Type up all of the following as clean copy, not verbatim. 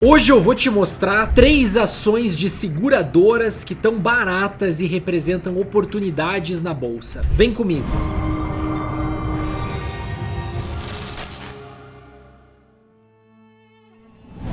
Hoje eu vou te mostrar 3 ações de seguradoras que estão baratas e representam oportunidades na bolsa. Vem comigo!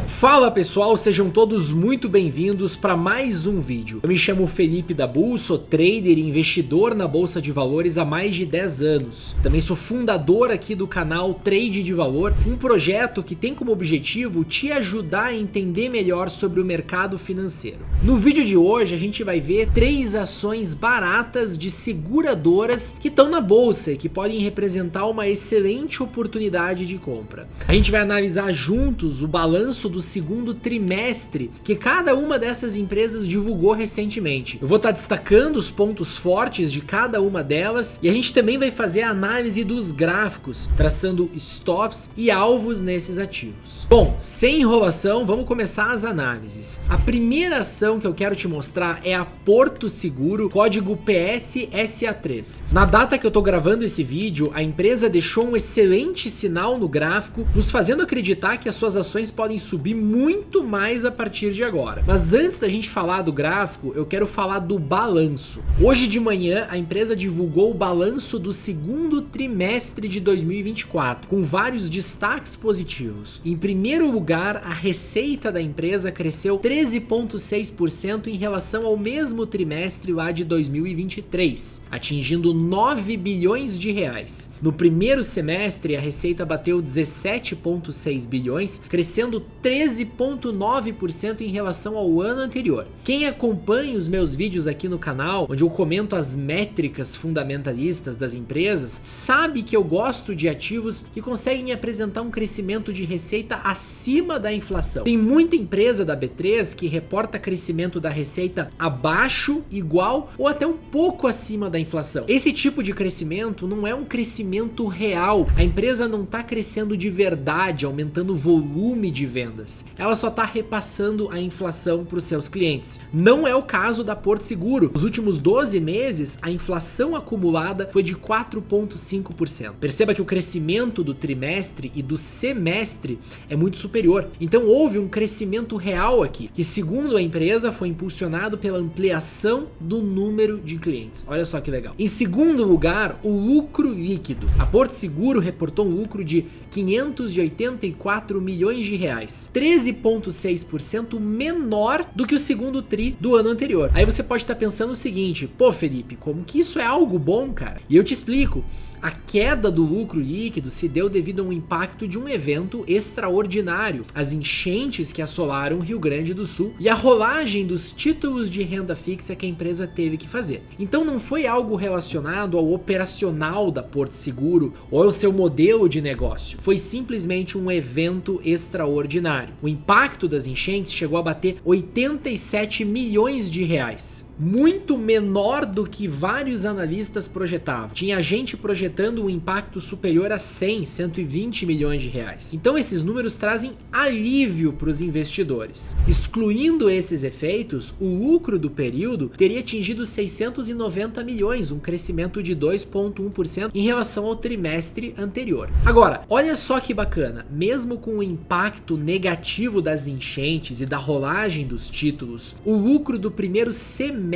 Fala pessoal, sejam todos muito bem-vindos para mais um vídeo. Eu me chamo Felipe Dabu, sou trader e investidor na Bolsa de Valores há mais de 10 anos. Também sou fundador aqui do canal Trade de Valor, um projeto que tem como objetivo te ajudar a entender melhor sobre o mercado financeiro. No vídeo de hoje a gente vai ver 3 ações baratas de seguradoras que estão na bolsa e que podem representar uma excelente oportunidade de compra. A gente vai analisar juntos o balanço do segundo trimestre que cada uma dessas empresas divulgou recentemente. Eu vou estar destacando os pontos fortes de cada uma delas e a gente também vai fazer a análise dos gráficos, traçando stops e alvos nesses ativos. Bom, sem enrolação, vamos começar as análises. A primeira ação que eu quero te mostrar é a Porto Seguro, código PSSA3. Na data que eu tô gravando esse vídeo, a empresa deixou um excelente sinal no gráfico, nos fazendo acreditar que as suas ações podem subir muito mais a partir de agora. Mas antes da gente falar do gráfico, eu quero falar do balanço. Hoje de manhã a empresa divulgou o balanço do segundo trimestre de 2024, com vários destaques positivos. Em primeiro lugar, a receita da empresa cresceu 13,6% em relação ao mesmo trimestre lá de 2023, atingindo 9 bilhões de reais. No primeiro semestre, a receita bateu 17,6 bilhões, crescendo 13,9% em relação ao ano anterior. Quem acompanha os meus vídeos aqui no canal, onde eu comento as métricas fundamentalistas das empresas, sabe que eu gosto de ativos que conseguem apresentar um crescimento de receita acima da inflação. Tem muita empresa da B3 que reporta crescimento da receita abaixo, igual ou até um pouco acima da inflação. Esse tipo de crescimento não é um crescimento real. A empresa não está crescendo de verdade, aumentando o volume de vendas. Ela só está repassando a inflação para os seus clientes. Não é o caso da Porto Seguro. Nos últimos 12 meses, a inflação acumulada foi de 4,5%. Perceba que o crescimento do trimestre e do semestre é muito superior. Então houve um crescimento real aqui, que segundo a empresa foi impulsionado pela ampliação do número de clientes. Olha só que legal. Em segundo lugar, o lucro líquido. A Porto Seguro reportou um lucro de 584 milhões de reais. 13,6% menor do que o segundo tri do ano anterior. Aí você pode estar pensando o seguinte: pô, Felipe, como que isso é algo bom, cara? E eu te explico. A queda do lucro líquido se deu devido a um impacto de um evento extraordinário, as enchentes que assolaram o Rio Grande do Sul e a rolagem dos títulos de renda fixa que a empresa teve que fazer. Então não foi algo relacionado ao operacional da Porto Seguro ou ao seu modelo de negócio, foi simplesmente um evento extraordinário. O impacto das enchentes chegou a bater 87 milhões de reais. Muito menor do que vários analistas projetavam. Tinha gente projetando um impacto superior a 120 milhões de reais. Então esses números trazem alívio para os investidores. Excluindo esses efeitos, o lucro do período teria atingido 690 milhões, um crescimento de 2,1% em relação ao trimestre anterior. Agora, olha só que bacana, mesmo com o impacto negativo das enchentes e da rolagem dos títulos, o lucro do primeiro semestre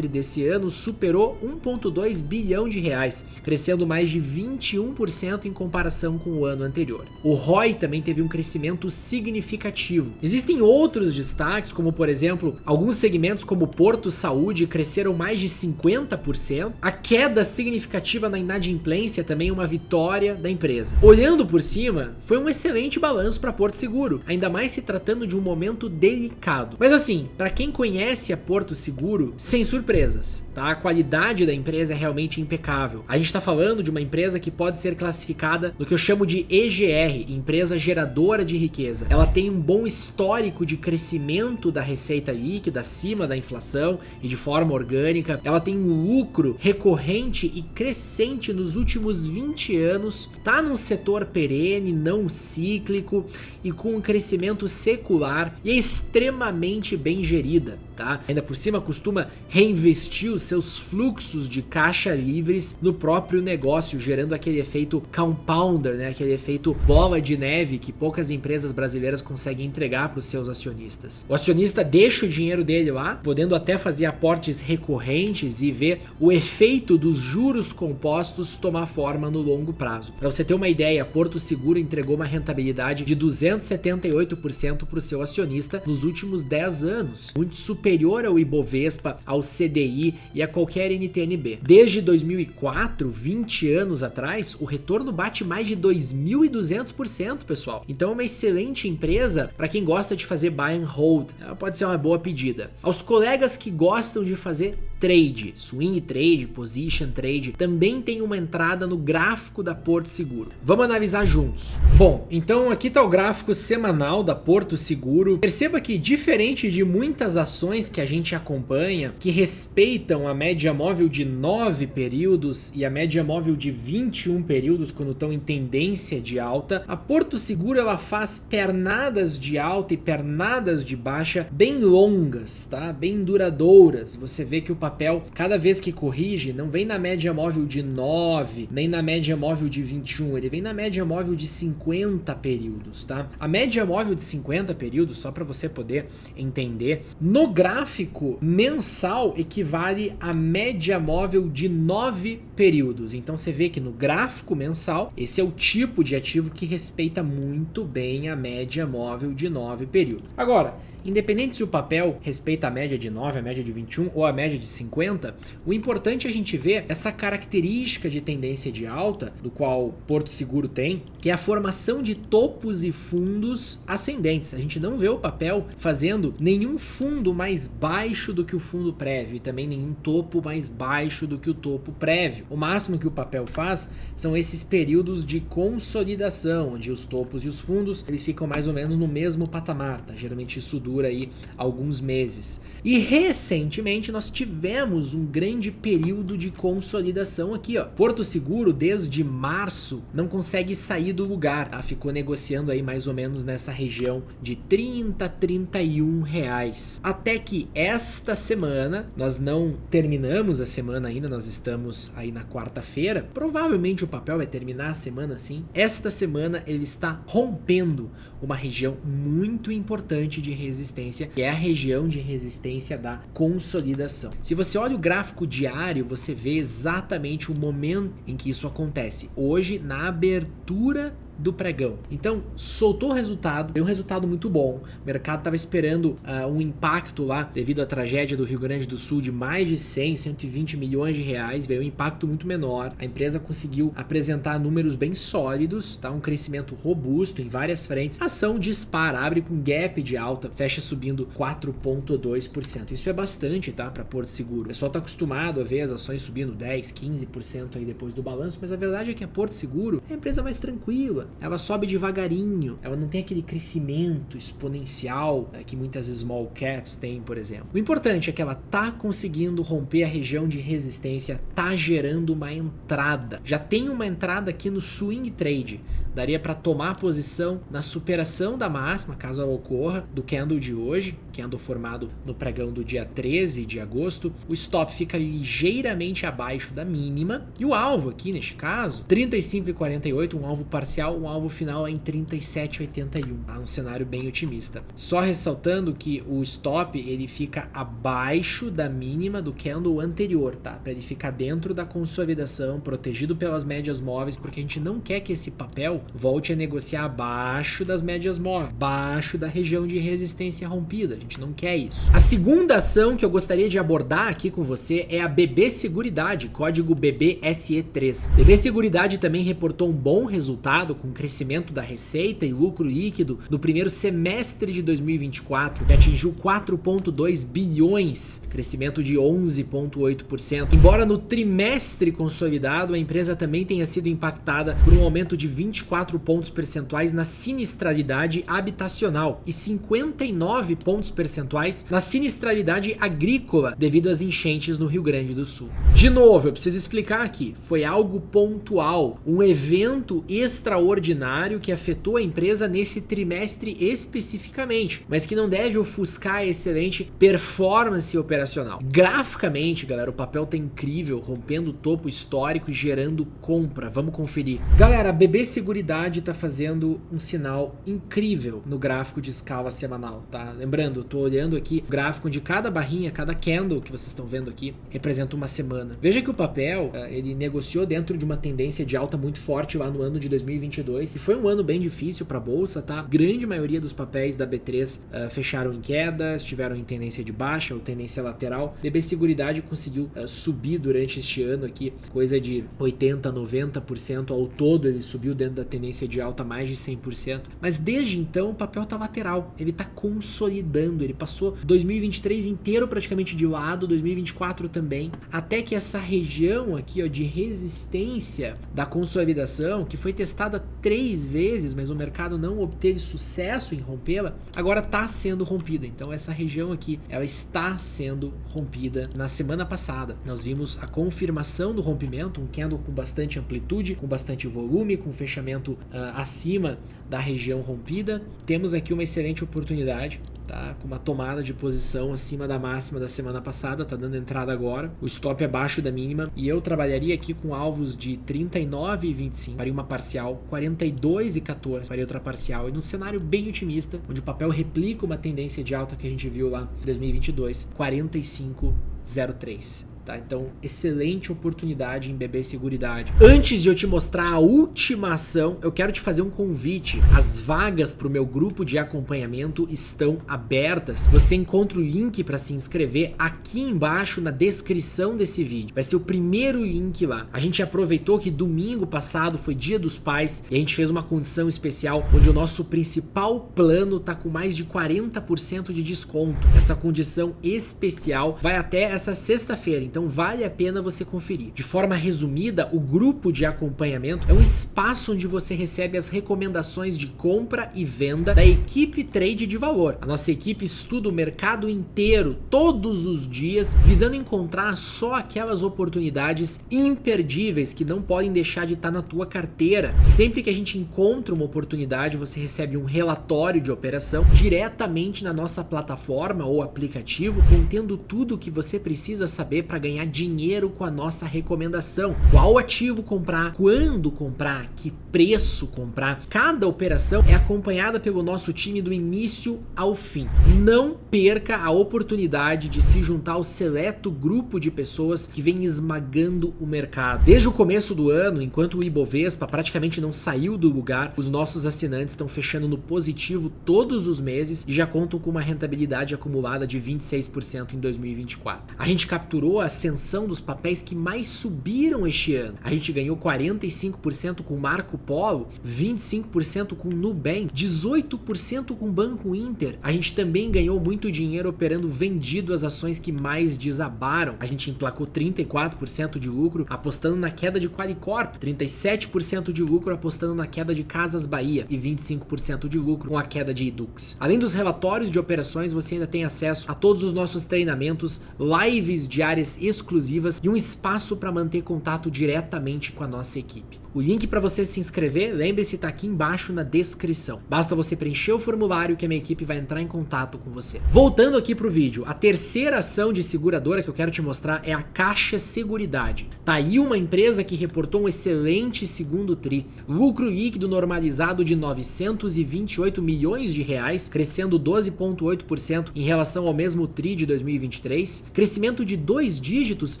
desse ano superou 1,2 bilhão de reais, crescendo mais de 21% em comparação com o ano anterior. O ROI também teve um crescimento significativo. Existem outros destaques, como por exemplo, alguns segmentos como Porto Saúde cresceram mais de 50%. A queda significativa na inadimplência também é uma vitória da empresa. Olhando por cima, foi um excelente balanço para Porto Seguro, ainda mais se tratando de um momento delicado. Mas assim, para quem conhece a Porto Seguro, sem surpresas, tá? A qualidade da empresa é realmente impecável. A gente está falando de uma empresa que pode ser classificada no que eu chamo de EGR, empresa geradora de riqueza. Ela tem um bom histórico de crescimento da receita líquida acima da inflação e de forma orgânica. Ela tem um lucro recorrente e crescente nos últimos 20 anos, tá num setor perene, não cíclico e com um crescimento secular e é extremamente bem gerida. tá? Ainda por cima costuma reinvestir os seus fluxos de caixa livres no próprio negócio, gerando aquele efeito compounder, né? Aquele efeito bola de neve que poucas empresas brasileiras conseguem entregar para os seus acionistas. O acionista deixa o dinheiro dele lá, podendo até fazer aportes recorrentes e ver o efeito dos juros compostos tomar forma no longo prazo. Para você ter uma ideia, Porto Seguro entregou uma rentabilidade de 278% para o seu acionista nos últimos 10 anos, muito superior ao Ibovespa, ao CDI e a qualquer NTN-B. Desde 2004, 20 anos atrás, o retorno bate mais de 2.200%, pessoal. Então é uma excelente empresa para quem gosta de fazer buy and hold. Ela pode ser uma boa pedida. Aos colegas que gostam de fazer trade, swing trade, position trade, também tem uma entrada no gráfico da Porto Seguro. Vamos analisar juntos. Bom, então aqui está o gráfico semanal da Porto Seguro. Perceba que, diferente de muitas ações que a gente acompanha, que respeitam a média móvel de 9 períodos e a média móvel de 21 períodos quando estão em tendência de alta, a Porto Seguro ela faz pernadas de alta e pernadas de baixa bem longas, tá? Bem duradouras. Você vê que o papel, cada vez que corrige, não vem na média móvel de 9, nem na média móvel de 21, ele vem na média móvel de 50 períodos, tá? A média móvel de 50 períodos, só para você poder entender, no gráfico mensal equivale à média móvel de 9 períodos. Então você vê que no gráfico mensal, esse é o tipo de ativo que respeita muito bem a média móvel de 9 períodos. Agora, independente se o papel respeita a média de 9, a média de 21 ou a média de 50, o importante é a gente ver essa característica de tendência de alta, do qual Porto Seguro tem, que é a formação de topos e fundos ascendentes. A gente não vê o papel fazendo nenhum fundo mais baixo do que o fundo prévio e também nenhum topo mais baixo do que o topo prévio. O máximo que o papel faz são esses períodos de consolidação, onde os topos e os fundos eles ficam mais ou menos no mesmo patamar, tá? Geralmente isso dura aí alguns meses. E recentemente nós tivemos um grande período de consolidação aqui, ó. Porto Seguro desde março não consegue sair do lugar, tá? Ficou negociando aí mais ou menos nessa região de 30, 31 reais. Até que esta semana, nós não terminamos a semana ainda, nós estamos aí na quarta-feira, provavelmente o papel vai terminar a semana sim. Esta semana ele está rompendo uma região muito importante de resistência, que é a região de resistência da consolidação. Se você olha o gráfico diário, você vê exatamente o momento em que isso acontece. Hoje, na abertura do pregão. Então, soltou o resultado, veio um resultado muito bom. O mercado estava esperando um impacto lá, devido à tragédia do Rio Grande do Sul, de mais de 100, 120 milhões de reais, veio um impacto muito menor. A empresa conseguiu apresentar números bem sólidos, tá? Um crescimento robusto em várias frentes. A ação dispara, abre com gap de alta, fecha subindo 4,2%. Isso é bastante, tá? Para Porto Seguro. O pessoal está acostumado a ver as ações subindo 10, 15% aí depois do balanço, mas a verdade é que a Porto Seguro é a empresa mais tranquila. Ela sobe devagarinho, ela não tem aquele crescimento exponencial que muitas small caps têm, por exemplo. O importante é que ela tá conseguindo romper a região de resistência, tá gerando uma entrada. Já tem uma entrada aqui no swing trade. Daria para tomar a posição na superação da máxima, caso ela ocorra, do candle de hoje, candle formado no pregão do dia 13 de agosto. O stop fica ligeiramente abaixo da mínima e o alvo aqui, neste caso, 35,48, um alvo parcial, um alvo final é em 37,81. Um cenário bem otimista. Só ressaltando que o stop ele fica abaixo da mínima do candle anterior, tá? Para ele ficar dentro da consolidação, protegido pelas médias móveis, porque a gente não quer que esse papel volte a negociar abaixo das médias móveis, abaixo da região de resistência rompida. A gente não quer isso. A segunda ação que eu gostaria de abordar aqui com você é a BB Seguridade, código BBSE3. BB Seguridade também reportou um bom resultado com crescimento da receita e lucro líquido no primeiro semestre de 2024, que atingiu 4,2 bilhões, crescimento de 11,8%. Embora no trimestre consolidado a empresa também tenha sido impactada por um aumento de 24% 24 pontos percentuais na sinistralidade habitacional e 59 pontos percentuais na sinistralidade agrícola devido às enchentes no Rio Grande do Sul. De novo, eu preciso explicar aqui, foi algo pontual, um evento extraordinário que afetou a empresa nesse trimestre especificamente, mas que não deve ofuscar a excelente performance operacional. Graficamente, galera, o papel tá incrível, rompendo o topo histórico e gerando compra. Vamos conferir. Galera, a BB Seguridade tá fazendo um sinal incrível no gráfico de escala semanal, tá? Lembrando, eu tô olhando aqui o gráfico de cada barrinha, cada candle que vocês estão vendo aqui representa uma semana. Veja que o papel, ele negociou dentro de uma tendência de alta muito forte lá no ano de 2022 e foi um ano bem difícil para a bolsa, tá? Grande maioria dos papéis da B3 fecharam em queda, estiveram em tendência de baixa ou tendência lateral. BB Seguridade conseguiu subir durante este ano aqui, coisa de 80, 90% ao todo, ele subiu dentro da tendência de alta mais de 100%, mas desde então o papel tá lateral, ele tá consolidando, ele passou 2023 inteiro praticamente de lado, 2024 também, até que essa região aqui, ó, de resistência da consolidação, que foi testada 3 vezes, mas o mercado não obteve sucesso em rompê-la, agora tá sendo rompida. Então essa região aqui, ela está sendo rompida. Na semana passada, nós vimos a confirmação do rompimento, um candle com bastante amplitude, com bastante volume, com fechamento acima da região rompida. Temos aqui uma excelente oportunidade, tá? Com uma tomada de posição acima da máxima da semana passada, tá dando entrada agora. O stop é abaixo da mínima e eu trabalharia aqui com alvos de 39,25 para uma parcial, 42,14 para outra parcial, e num cenário bem otimista, onde o papel replica uma tendência de alta que a gente viu lá em 2022, 45,03. Tá, então, excelente oportunidade em BB Seguridade. Antes de eu te mostrar a última ação, eu quero te fazer um convite. As vagas para o meu grupo de acompanhamento estão abertas. Você encontra o link para se inscrever aqui embaixo na descrição desse vídeo. Vai ser o primeiro link lá. A gente aproveitou que domingo passado foi Dia dos Pais e a gente fez uma condição especial onde o nosso principal plano tá com mais de 40% de desconto. Essa condição especial vai até essa sexta-feira. Então vale a pena você conferir. De forma resumida, o grupo de acompanhamento é um espaço onde você recebe as recomendações de compra e venda da equipe Trade de Valor. A nossa equipe estuda o mercado inteiro, todos os dias, visando encontrar só aquelas oportunidades imperdíveis que não podem deixar de estar na tua carteira. Sempre que a gente encontra uma oportunidade, você recebe um relatório de operação diretamente na nossa plataforma ou aplicativo, contendo tudo o que você precisa saber para ganhar dinheiro com a nossa recomendação. Qual ativo comprar, quando comprar, que preço comprar. Cada operação é acompanhada pelo nosso time do início ao fim. Não perca a oportunidade de se juntar ao seleto grupo de pessoas que vem esmagando o mercado. Desde o começo do ano, enquanto o Ibovespa praticamente não saiu do lugar, os nossos assinantes estão fechando no positivo todos os meses e já contam com uma rentabilidade acumulada de 26% em 2024. A gente capturou a ascensão dos papéis que mais subiram este ano. A gente ganhou 45% com Marco Polo, 25% com Nubank, 18% com Banco Inter. A gente também ganhou muito dinheiro operando vendido as ações que mais desabaram. A gente emplacou 34% de lucro apostando na queda de Qualicorp, 37% de lucro apostando na queda de Casas Bahia e 25% de lucro com a queda de Edux. Além dos relatórios de operações, você ainda tem acesso a todos os nossos treinamentos, lives diárias exclusivas e um espaço para manter contato diretamente com a nossa equipe. O link para você se inscrever, lembre-se, está aqui embaixo na descrição. Basta você preencher o formulário que a minha equipe vai entrar em contato com você. Voltando aqui pro vídeo, a terceira ação de seguradora que eu quero te mostrar é a Caixa Seguridade. Tá aí uma empresa que reportou um excelente segundo tri, lucro líquido normalizado de 928 milhões de reais, crescendo 12,8% em relação ao mesmo tri de 2023, crescimento de 2 dígitos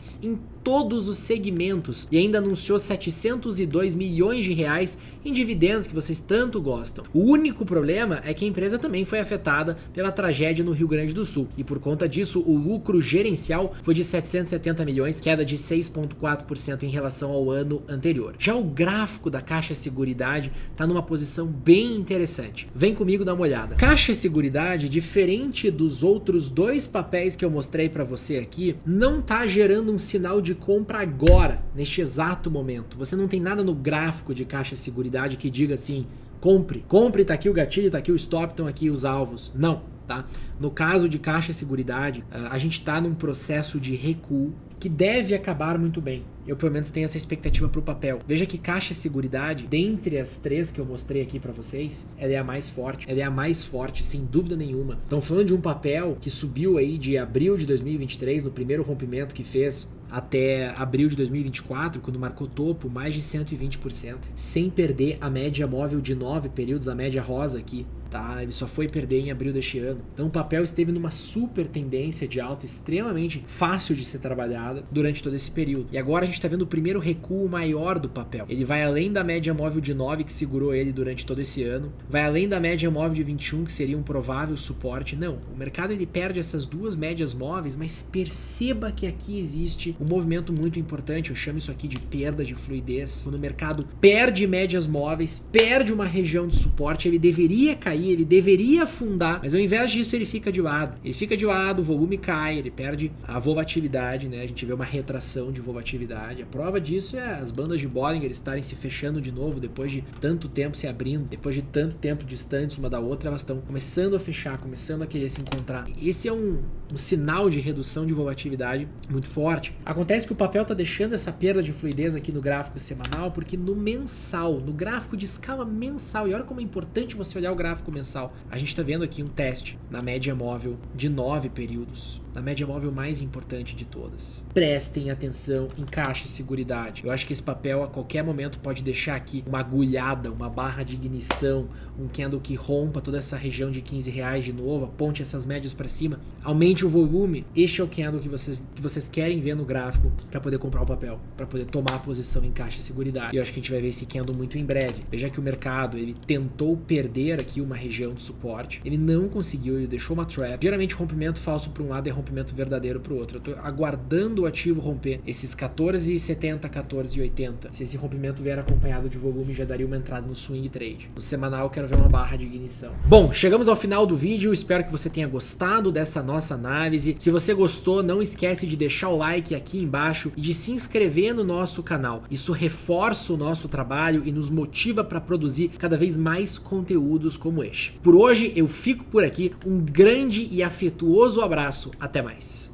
em todos os segmentos e ainda anunciou 702 milhões de reais em dividendos que vocês tanto gostam. O único problema é que a empresa também foi afetada pela tragédia no Rio Grande do Sul e por conta disso o lucro gerencial foi de 770 milhões, queda de 6,4% em relação ao ano anterior. Já o gráfico da Caixa Seguridade está numa posição bem interessante. Vem comigo dar uma olhada. Caixa Seguridade, diferente dos outros dois papéis que eu mostrei para você aqui, não está gerando um sinal de de compra agora, neste exato momento. Você não tem nada no gráfico de Caixa Seguridade que diga assim, compre, tá aqui o gatilho, tá aqui o stop, estão aqui os alvos. Não, tá? No caso de Caixa Seguridade, a gente está num processo de recuo que deve acabar muito bem. Eu pelo menos tenho essa expectativa para o papel. Veja que Caixa Seguridade, dentre as três que eu mostrei aqui para vocês, ela é a mais forte. Ela é a mais forte, sem dúvida nenhuma. Então falando de um papel que subiu aí de abril de 2023, no primeiro rompimento que fez, até abril de 2024, quando marcou topo, mais de 120%, sem perder a média móvel de 9 períodos, a média rosa aqui, tá? Ele só foi perder em abril deste ano. Então o papel esteve numa super tendência de alta, extremamente fácil de ser trabalhada durante todo esse período. E agora a gente está vendo o primeiro recuo maior do papel. Ele vai além da média móvel de 9 que segurou ele durante todo esse ano, vai além da média móvel de 21 que seria um provável suporte. Não, o mercado ele perde essas duas médias móveis, mas perceba que aqui existe um movimento muito importante, eu chamo isso aqui de perda de fluidez. Quando o mercado perde médias móveis, perde uma região de suporte, ele deveria cair, ele deveria afundar, mas ao invés disso ele fica de lado. Ele fica de lado, o volume cai, ele perde a volatilidade, né? A gente vê uma retração de volatilidade. A prova disso é as bandas de Bollinger estarem se fechando de novo depois de tanto tempo se abrindo, depois de tanto tempo distantes uma da outra, elas estão começando a fechar, começando a querer se encontrar. Esse é um sinal de redução de volatilidade muito forte. Acontece que o papel está deixando essa perda de fluidez aqui no gráfico semanal, porque no mensal, no gráfico de escala mensal, e olha como é importante você olhar o gráfico mensal, a gente está vendo aqui um teste na média móvel de 9 períodos, na média móvel mais importante de todas. Prestem atenção em Caixa Seguridade. Eu acho que esse papel a qualquer momento pode deixar aqui uma agulhada, uma barra de ignição, um candle que rompa toda essa região de R$15 de novo, aponte essas médias para cima, aumente o volume. Este é o candle que vocês querem ver no gráfico para poder comprar o papel, para poder tomar a posição em Caixa Seguridade. E eu acho que a gente vai ver esse candle muito em breve. Veja que o mercado ele tentou perder aqui uma região de suporte, ele não conseguiu, ele deixou uma trap. Geralmente rompimento falso para um lado é rompimento verdadeiro para o outro. Eu estou aguardando o ativo romper esses 14,70, 14,80. Se esse rompimento vier acompanhado de volume, já daria uma entrada no swing trade. No semanal eu quero ver uma barra de ignição. Bom, chegamos ao final do vídeo, espero que você tenha gostado dessa nossa análise. Se você gostou, não esquece de deixar o like aqui embaixo e de se inscrever no nosso canal. Isso reforça o nosso trabalho e nos motiva para produzir cada vez mais conteúdos como este. Por hoje eu fico por aqui, um grande e afetuoso abraço, até mais.